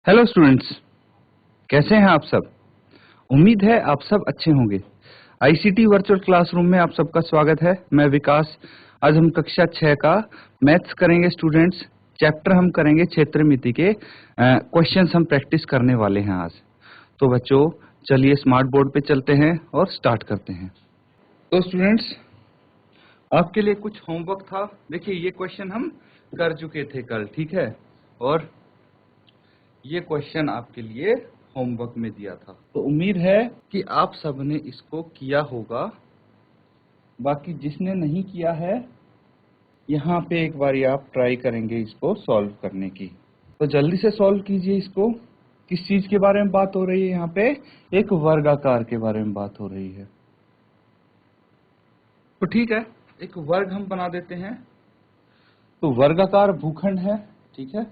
Hello students, कैसे हैं आप सब। उम्मीद है आप सब अच्छे होंगे। आईसीटी वर्चुअल क्लासरूम में आप सबका स्वागत है। मैं विकास। आज हम कक्षा 6 का मैथ्स करेंगे स्टूडेंट्स। चैप्टर हम करेंगे क्षेत्रमिति के क्वेश्चंस हम प्रैक्टिस करने वाले हैं आज। तो बच्चों चलिए स्मार्ट बोर्ड पे चलते हैं और स्टार्ट करते हैं। तो स्टूडेंट्स आपके लिए कुछ होमवर्क था। देखिए ये क्वेश्चन हम कर चुके थे कल, ठीक है, और ये क्वेश्चन आपके लिए होमवर्क में दिया था। तो उम्मीद है कि आप सबने इसको किया होगा। बाकी जिसने नहीं किया है यहाँ पे एक बार आप ट्राई करेंगे इसको सॉल्व करने की। तो जल्दी से सॉल्व कीजिए इसको। किस चीज के बारे में बात हो रही है यहाँ पे? एक वर्गाकार के बारे में बात हो रही है। तो ठीक है, एक वर्ग हम बना देते हैं। तो वर्गाकार भूखंड है, ठीक है,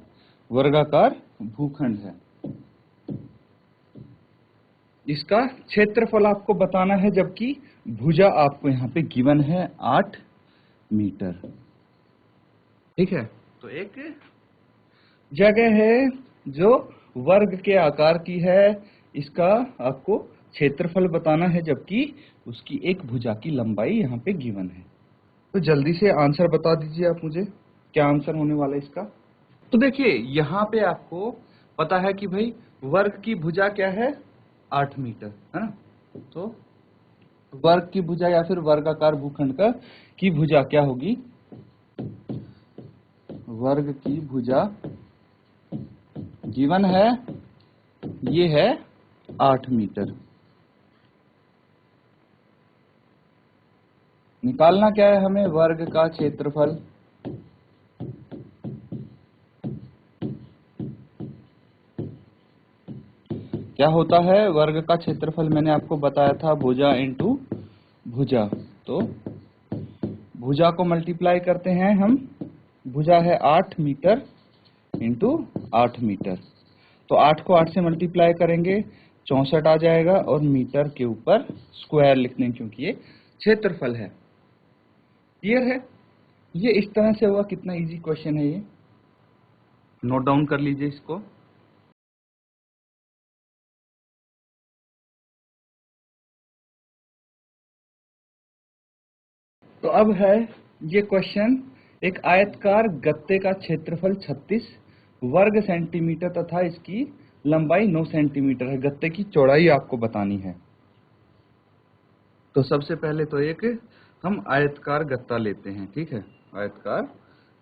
वर्गाकार भूखंड है। इसका क्षेत्रफल आपको बताना है, जबकि भुजा आपको यहाँ पे गिवन है 8 मीटर, ठीक है। तो एक जगह है जो वर्ग के आकार की है, इसका आपको क्षेत्रफल बताना है, जबकि उसकी एक भुजा की लंबाई यहाँ पे गिवन है। तो जल्दी से आंसर बता दीजिए आप मुझे, क्या आंसर होने वाला है इसका। तो देखिए यहाँ पे आपको पता है कि भाई वर्ग की भुजा क्या है, 8 मीटर, है ना। तो वर्ग की भुजा या फिर वर्गाकार भूखंड का की भुजा क्या होगी? वर्ग की भुजा गिवन है, ये है 8 मीटर। निकालना क्या है हमें? वर्ग का क्षेत्रफल। क्या होता है वर्ग का क्षेत्रफल? मैंने आपको बताया था भुजा इंटू भुजा। तो भुजा को मल्टीप्लाई करते हैं हम। भुजा है 8 मीटर इंटू 8 मीटर। तो 8 को 8 से मल्टीप्लाई करेंगे 64 आ जाएगा, और मीटर के ऊपर स्क्वायर लिख देंगे क्योंकि ये क्षेत्रफल है। क्लियर है? ये इस तरह से हुआ। कितना इजी क्वेश्चन है ये, नोट डाउन कर लीजिए इसको। तो अब है ये क्वेश्चन, एक आयतकार गत्ते का क्षेत्रफल 36 वर्ग सेंटीमीटर तथा इसकी लंबाई 9 सेंटीमीटर है। गत्ते की चौड़ाई आपको बतानी है। तो सबसे पहले तो एक हम आयतकार गत्ता लेते हैं, ठीक है। आयतकार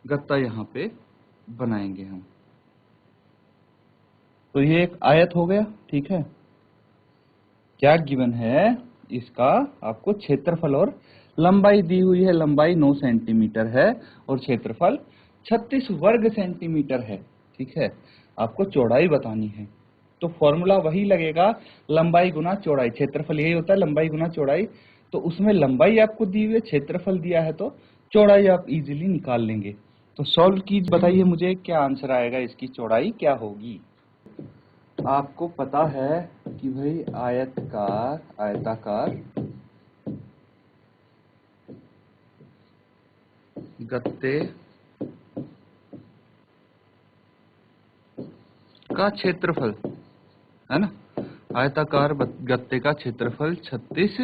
गत्ता यहाँ पे बनाएंगे हम। तो ये एक आयत हो गया, ठीक है। क्या गिवन है? इसका आपको क्षेत्रफल और लंबाई दी हुई है। लंबाई 9 सेंटीमीटर है और क्षेत्रफल 36 वर्ग सेंटीमीटर है, ठीक है। आपको चौड़ाई बतानी है, तो फॉर्मूला वही लगेगा, लंबाई गुना चौड़ाई। क्षेत्रफल यही होता है, लंबाई गुना चौड़ाई। तो उसमें लंबाई आपको दी हुई है, क्षेत्रफल दिया है, तो चौड़ाई आप इजीली निकाल लेंगे। तो सॉल्व कीजिए, बताइए मुझे क्या आंसर आएगा, इसकी चौड़ाई क्या होगी। आपको पता है कि भाई आयताकार गत्ते का क्षेत्रफल है ना, आयताकार गत्ते का क्षेत्रफल 36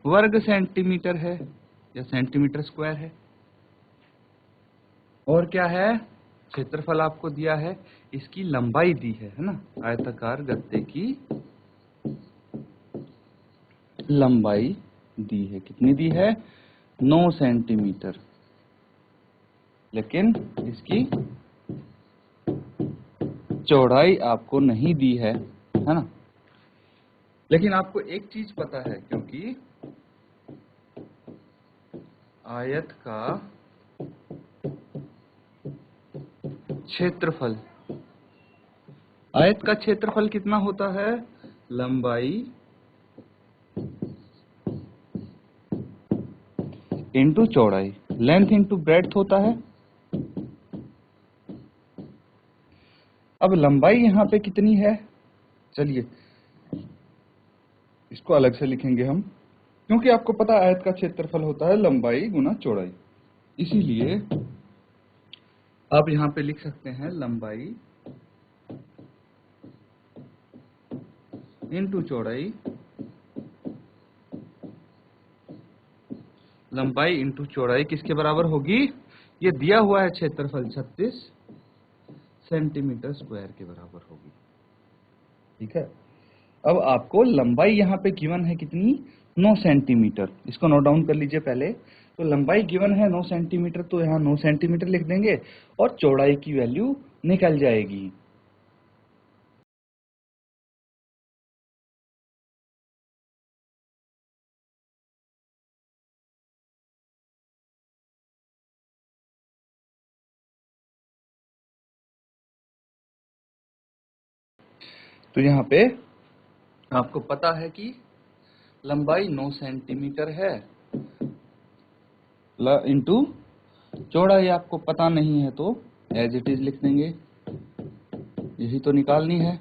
वर्ग सेंटीमीटर है या सेंटीमीटर स्क्वायर है। और क्या है? क्षेत्रफल आपको दिया है, इसकी लंबाई दी है ना। आयताकार गत्ते की लंबाई दी है, कितनी दी है? 9 सेंटीमीटर। लेकिन इसकी चौड़ाई आपको नहीं दी है ना। लेकिन आपको एक चीज पता है, क्योंकि आयत का क्षेत्रफल, आयत का क्षेत्रफल कितना होता है? लंबाई इंटू चौड़ाई, लेंथ इंटू ब्रेड्थ होता है। अब लंबाई यहाँ पे कितनी है? चलिए इसको अलग से लिखेंगे हम, क्योंकि आपको पता है आयत का क्षेत्रफल होता है लंबाई गुना चौड़ाई। इसीलिए आप यहाँ पे लिख सकते हैं लंबाई इंटू चौड़ाई, लंबाई इंटू चौड़ाई किसके बराबर होगी? ये दिया हुआ है क्षेत्रफल 36 सेंटीमीटर स्क्वायर के बराबर होगी। ठीक है, अब आपको लंबाई यहाँ पे गिवन है कितनी? 9 सेंटीमीटर। इसको नोट डाउन कर लीजिए पहले। तो लंबाई गिवन है 9 सेंटीमीटर, तो यहाँ 9 सेंटीमीटर लिख देंगे और चौड़ाई की वैल्यू निकल जाएगी। तो यहाँ पे आपको पता है कि लंबाई 9 सेंटीमीटर है इंटू चौड़ाई आपको पता नहीं है तो एज इट इज लिख देंगे, यही तो निकालनी है।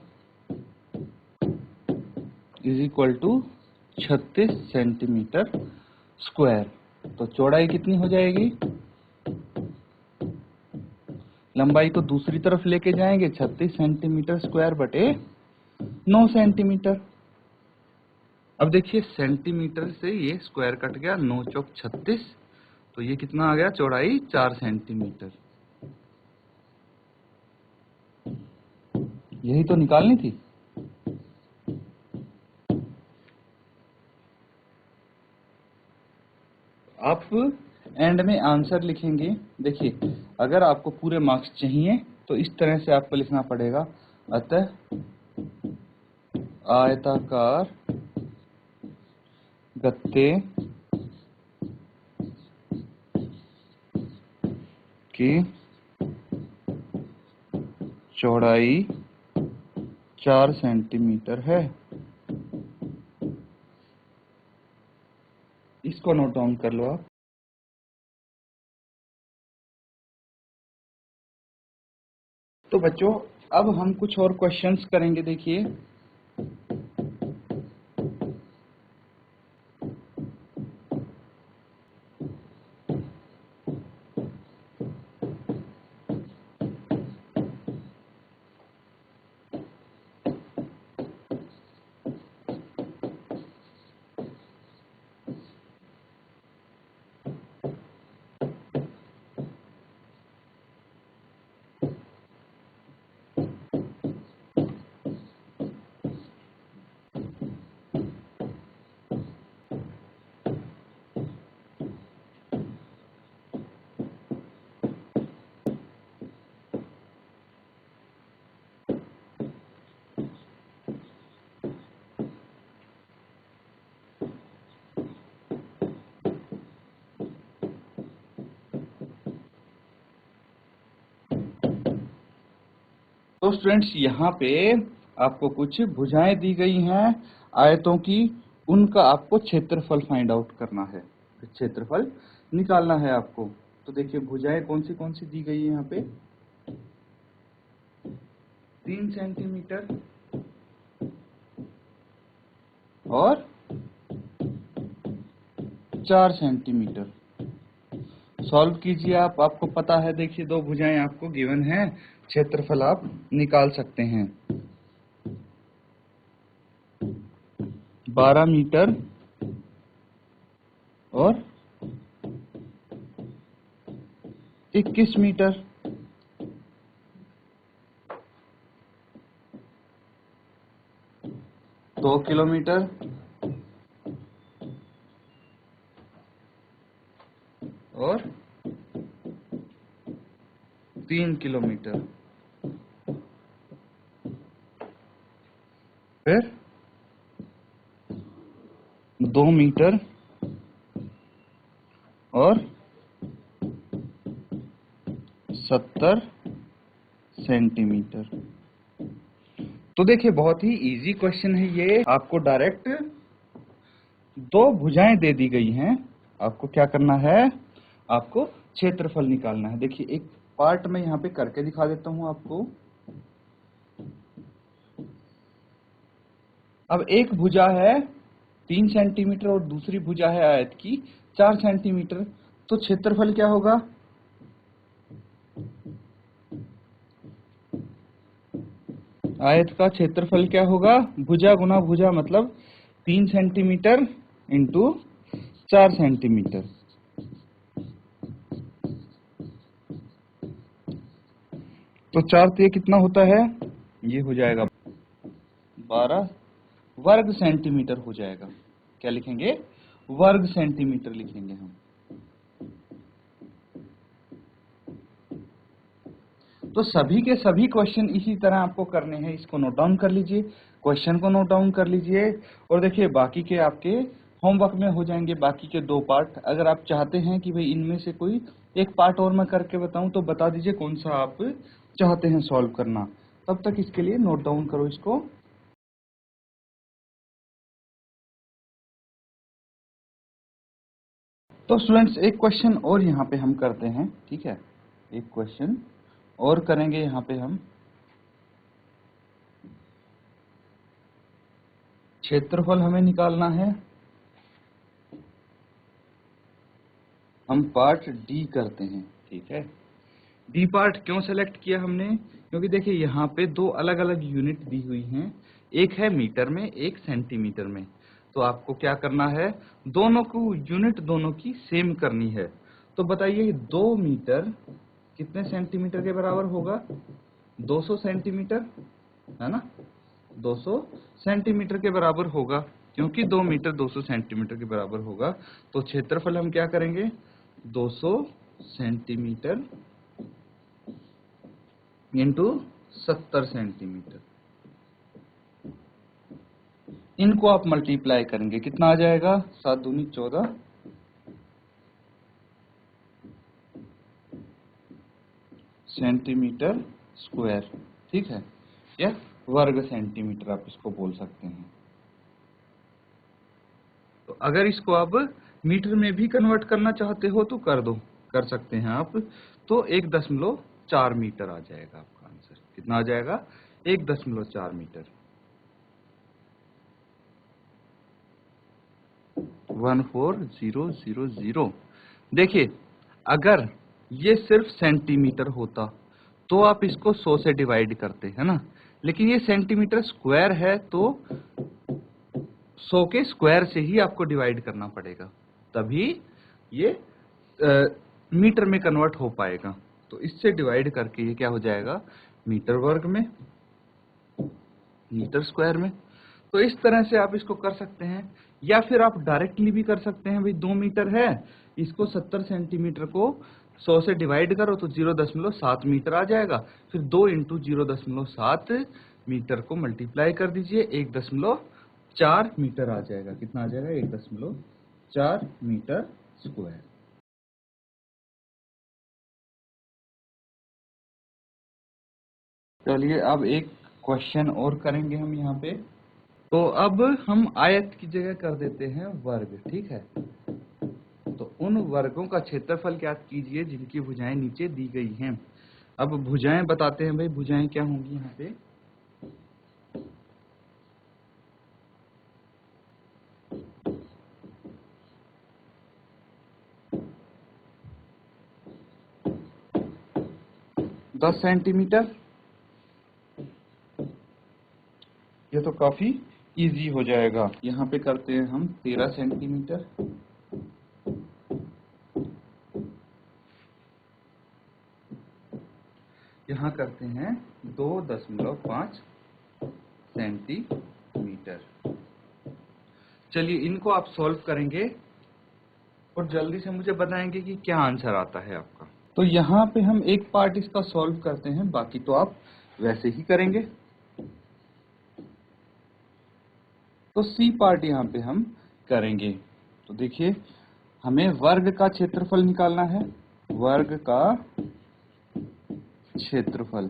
Is equal to 36 centimetre square. तो चौड़ाई कितनी हो जाएगी? लंबाई को दूसरी तरफ लेके जाएंगे, 36 सेंटीमीटर स्क्वायर बटे 9 सेंटीमीटर। अब देखिए सेंटीमीटर से ये स्क्वायर कट गया, 9 चौक 36, तो ये कितना आ गया? चौड़ाई 4 सेंटीमीटर। यही तो निकालनी थी। आप एंड में आंसर लिखेंगे। देखिए अगर आपको पूरे मार्क्स चाहिए तो इस तरह से आपको लिखना पड़ेगा, अतः आयताकार गत्ते की चौड़ाई 4 सेंटीमीटर है। इसको नोट डाउन कर लो आप। तो बच्चों अब हम कुछ और क्वेश्चंस करेंगे। देखिए तो स्टूडेंट्स यहाँ पे आपको कुछ भुजाएं दी गई हैं आयतों की, उनका आपको क्षेत्रफल फाइंड आउट करना है, क्षेत्रफल निकालना है आपको। तो देखिए भुजाएं कौन सी दी गई है यहाँ पे? 3 सेंटीमीटर और 4 सेंटीमीटर। सॉल्व कीजिए आप, आपको पता है। देखिए दो भुजाएं आपको गिवन है, क्षेत्रफल आप निकाल सकते हैं। 12 मीटर और 21 मीटर। दो किलोमीटर और 3 किलोमीटर। फिर 2 मीटर और 70 सेंटीमीटर। तो देखिए बहुत ही इजी क्वेश्चन है ये। आपको डायरेक्ट दो भुजाएं दे दी गई हैं, आपको क्या करना है? आपको क्षेत्रफल निकालना है। देखिए एक पार्ट में यहाँ पे करके दिखा देता हूं आपको। अब एक भुजा है 3 सेंटीमीटर और दूसरी भुजा है आयत की 4 सेंटीमीटर, तो क्षेत्रफल क्या होगा? आयत का क्षेत्रफल क्या होगा? भुजा गुना भुजा मतलब 3 सेंटीमीटर इंटू 4 सेंटीमीटर। तो 4 तो ये कितना होता है? ये हो जाएगा 12 वर्ग सेंटीमीटर हो जाएगा। क्या लिखेंगे? वर्ग सेंटीमीटर लिखेंगे हम। तो सभी के सभी क्वेश्चन इसी तरह आपको करने हैं। इसको नोट डाउन कर लीजिए, क्वेश्चन को नोट डाउन कर लीजिए, और देखिए बाकी के आपके होमवर्क में हो जाएंगे बाकी के 2 पार्ट। अगर आप चाहते हैं कि भाई इनमें से कोई एक पार्ट और मैं करके बताऊं तो बता दीजिए कौन सा आप चाहते हैं सॉल्व करना। तब तक इसके लिए नोट डाउन करो इसको। तो स्टूडेंट्स एक क्वेश्चन और यहाँ पे हम करते हैं, ठीक है? एक क्वेश्चन और करेंगे यहाँ पे हम। क्षेत्रफल हमें निकालना है। हम पार्ट डी करते हैं, ठीक है? डी पार्ट क्यों सेलेक्ट किया हमने? क्योंकि देखिए यहाँ पे 2 अलग अलग यूनिट दी हुई हैं, एक है मीटर में, एक सेंटीमीटर में। तो आपको क्या करना है? दोनों को यूनिट दोनों की सेम करनी है। तो बताइए 2 मीटर कितने सेंटीमीटर के बराबर होगा? 200 सेंटीमीटर, है ना? 200 सेंटीमीटर के बराबर होगा। क्योंकि 2 मीटर 200 सेंटीमीटर के बराबर होगा, तो क्षेत्रफल हम क्या करेंगे? 200 सेंटीमीटर इंटू 70 सेंटीमीटर। इनको आप मल्टीप्लाई करेंगे, कितना आ जाएगा? 7 दूनी 14 सेंटीमीटर स्क्वायर, ठीक है? या वर्ग सेंटीमीटर आप इसको बोल सकते हैं। तो अगर इसको आप मीटर में भी कन्वर्ट करना चाहते हो तो कर सकते हैं आप। तो 1.4 मीटर आ जाएगा आपका आंसर। कितना आ जाएगा? 1.4 मीटर। 14000। देखिए अगर ये सिर्फ सेंटीमीटर होता तो आप इसको 100 से डिवाइड करते, है ना? लेकिन ये सेंटीमीटर स्क्वायर है तो 100 के स्क्वायर से ही आपको डिवाइड करना पड़ेगा, तभी ये मीटर में कन्वर्ट हो पाएगा। तो इससे डिवाइड करके ये क्या हो जाएगा? मीटर वर्ग में, मीटर स्क्वायर में। तो इस तरह से आप इसको कर सकते हैं, या फिर आप डायरेक्टली भी कर सकते हैं। भाई 2 मीटर है, इसको 70 सेंटीमीटर को 100 से डिवाइड करो तो 0.7 मीटर आ जाएगा। फिर 2 इंटू 0.7 मीटर को मल्टीप्लाई कर दीजिए, 1.4 मीटर आ जाएगा। कितना आ जाएगा? 1.4 मीटर स्क्वायर। चलिए अब एक क्वेश्चन और करेंगे हम यहाँ पे। तो अब हम आयत की जगह कर देते हैं वर्ग, ठीक है? तो उन वर्गों का क्षेत्रफल ज्ञात कीजिए जिनकी भुजाएं नीचे दी गई हैं। अब भुजाएं बताते हैं भाई, भुजाएं क्या होंगी यहाँ पे? दस सेंटीमीटर। ये तो काफी इजी हो जाएगा। यहाँ पे करते हैं हम 13 सेंटीमीटर। यहाँ करते हैं 2.5 सेंटीमीटर। चलिए इनको आप सॉल्व करेंगे और जल्दी से मुझे बताएंगे कि क्या आंसर आता है आपका। तो यहाँ पे हम एक पार्ट इसका सॉल्व करते हैं, बाकी तो आप वैसे ही करेंगे। तो सी पार्ट यहाँ पे हम करेंगे। तो देखिए हमें वर्ग का क्षेत्रफल निकालना है। वर्ग का क्षेत्रफल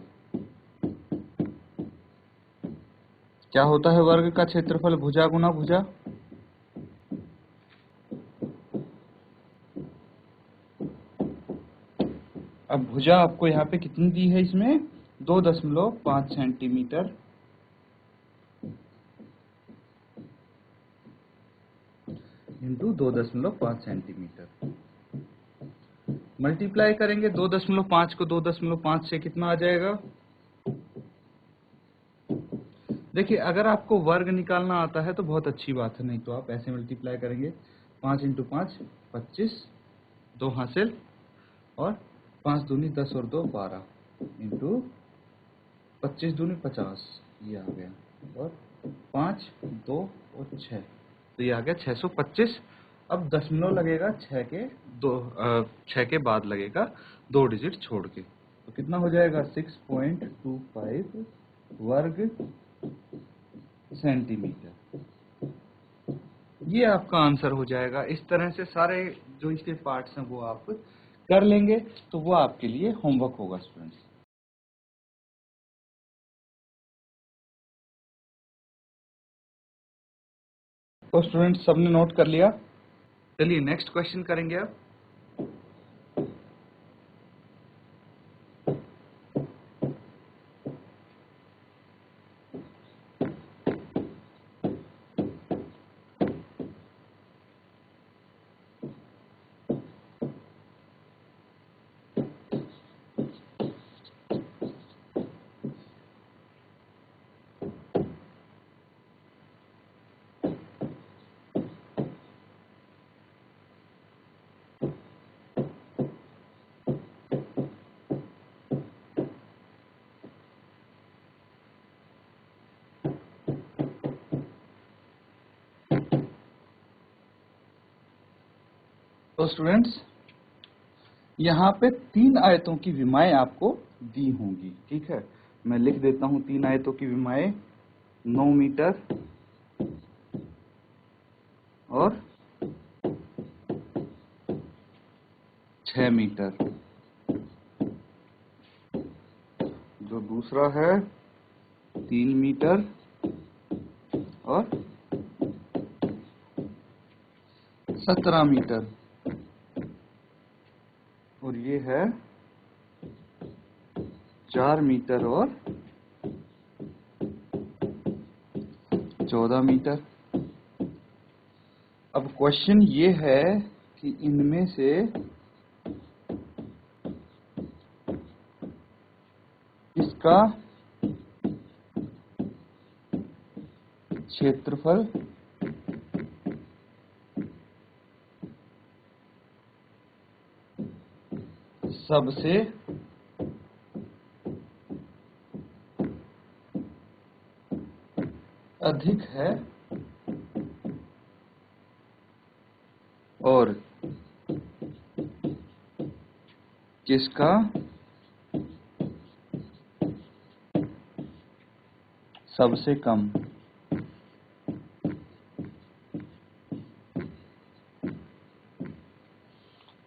क्या होता है? वर्ग का क्षेत्रफल भुजा गुना भुजा। अब भुजा आपको यहाँ पे कितनी दी है? इसमें 2.5 सेंटीमीटर इंटू 2.5 सेंटीमीटर। मल्टीप्लाई करेंगे 2.5 को 2.5 से, कितना आ जाएगा? देखिए अगर आपको वर्ग निकालना आता है तो बहुत अच्छी बात है, नहीं तो आप ऐसे मल्टीप्लाई करेंगे 5 इंटू 5 25, 2 हासिल, और 5 दूनी 10 और 2 12 इंटू 25 दूनी 50, ये आ गया, और 5 2 और 6, तो ये आ गया 625। अब दशमलव लगेगा 6 के बाद लगेगा 2 डिजिट छोड़ के, तो कितना हो जाएगा 6.25 वर्ग सेंटीमीटर। ये आपका आंसर हो जाएगा। इस तरह से सारे जो इसके पार्ट्स हैं वो आप कर लेंगे, तो वो आपके लिए होमवर्क होगा स्टूडेंट्स। तो स्टूडेंट्स सबने नोट कर लिया? चलिए नेक्स्ट क्वेश्चन करेंगे अब। तो स्टूडेंट्स यहाँ पे 3 आयतों की विमाएं आपको दी होंगी, ठीक है। मैं लिख देता हूं 3 आयतों की विमाएं, 9 मीटर और 6 मीटर। जो दूसरा है 3 मीटर और 17 मीटर, और ये है 4 मीटर और 14 मीटर। अब क्वेश्चन ये है कि इनमें से इसका क्षेत्रफल सबसे अधिक है और किसका सबसे कम।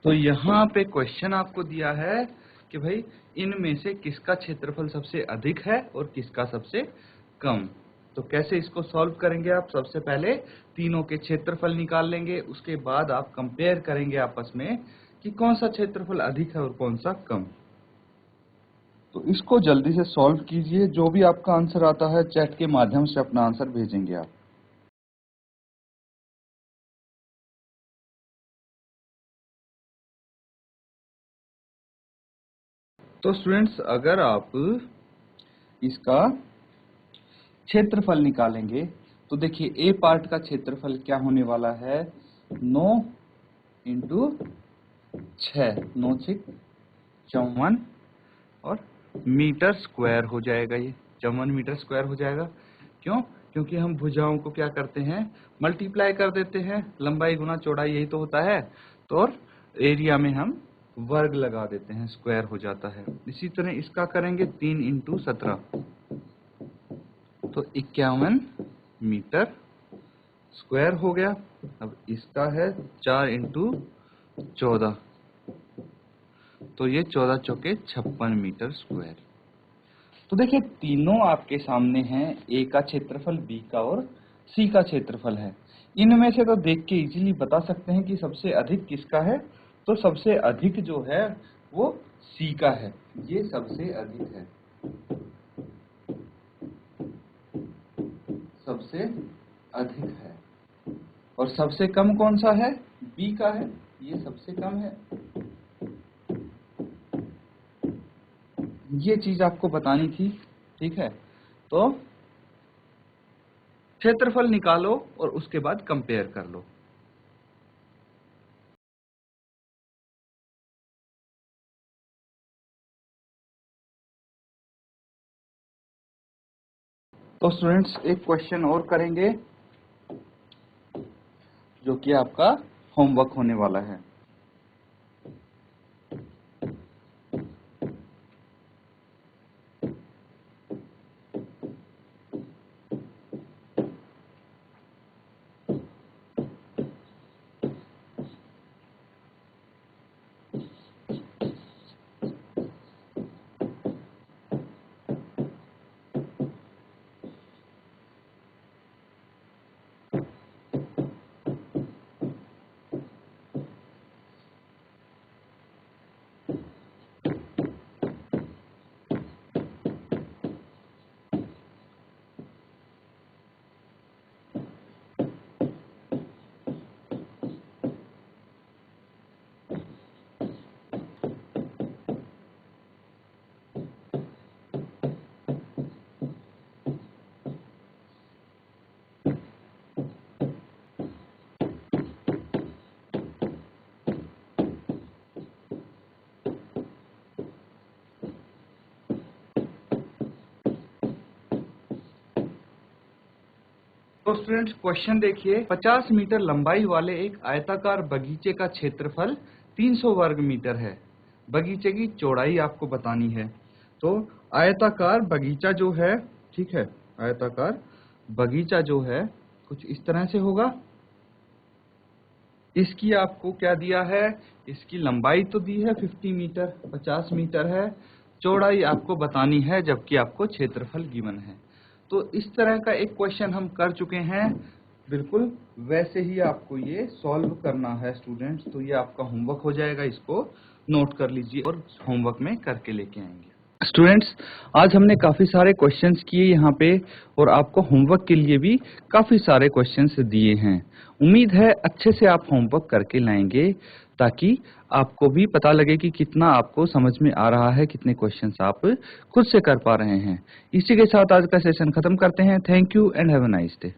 तो यहाँ पे क्वेश्चन आपको दिया है कि भाई इनमें से किसका क्षेत्रफल सबसे अधिक है और किसका सबसे कम। तो कैसे इसको सॉल्व करेंगे आप? सबसे पहले तीनों के क्षेत्रफल निकाल लेंगे, उसके बाद आप कंपेयर करेंगे आपस में कि कौन सा क्षेत्रफल अधिक है और कौन सा कम। तो इसको जल्दी से सॉल्व कीजिए, जो भी आपका आंसर आता है चैट के माध्यम से अपना आंसर भेजेंगे आप। तो स्टूडेंट्स अगर आप इसका क्षेत्रफल निकालेंगे तो देखिए ए पार्ट का क्षेत्रफल क्या होने वाला है, 9 इंटू 6, 9 6 54, और मीटर स्क्वायर हो जाएगा, ये 54 मीटर स्क्वायर हो जाएगा। क्यों? क्योंकि हम भुजाओं को क्या करते हैं, मल्टीप्लाई कर देते हैं, लंबाई गुना चौड़ाई यही तो होता है। तो और एरिया में हम वर्ग लगा देते हैं, स्क्वायर हो जाता है। इसी तरह इसका करेंगे 3 इंटू 17, तो 51 मीटर स्क्वायर हो गया। अब इसका है 4 इंटू 14, तो ये 14 चौके 56 मीटर स्क्वायर। तो देखिए तीनों आपके सामने हैं, ए का क्षेत्रफल, बी का और सी का क्षेत्रफल है। इनमें से तो देख के इजीली बता सकते हैं कि सबसे अधिक किसका है। तो सबसे अधिक जो है वो सी का है, ये सबसे अधिक है, सबसे अधिक है। और सबसे कम कौन सा है? बी का है, ये सबसे कम है। ये चीज आपको बतानी थी, ठीक है। तो क्षेत्रफल निकालो और उसके बाद कंपेयर कर लो। तो स्टूडेंट्स एक क्वेश्चन और करेंगे जो कि आपका होमवर्क होने वाला है। तो स्टूडेंट्स क्वेश्चन देखिए, 50 मीटर लंबाई वाले एक आयताकार बगीचे का क्षेत्रफल 300 वर्ग मीटर है। बगीचे की चौड़ाई आपको बतानी है। तो आयताकार बगीचा जो है, ठीक है, आयताकार बगीचा जो है कुछ इस तरह से होगा। इसकी आपको क्या दिया है, इसकी लंबाई तो दी है 50 मीटर, 50 मीटर है, चौड़ाई आपको बतानी है, जबकि आपको क्षेत्रफल गिवन है। तो इस तरह का एक क्वेश्चन हम कर चुके हैं, बिल्कुल वैसे ही आपको ये सॉल्व करना है स्टूडेंट्स। तो ये आपका होमवर्क हो जाएगा, इसको नोट कर लीजिए और होमवर्क में करके लेके आएंगे। स्टूडेंट्स आज हमने काफ़ी सारे क्वेश्चंस किए यहाँ पे और आपको होमवर्क के लिए भी काफ़ी सारे क्वेश्चंस दिए हैं। उम्मीद है अच्छे से आप होमवर्क करके लाएंगे ताकि आपको भी पता लगे कि कितना आपको समझ में आ रहा है, कितने क्वेश्चंस आप खुद से कर पा रहे हैं। इसी के साथ आज का सेशन खत्म करते हैं। Thank you and have a nice day.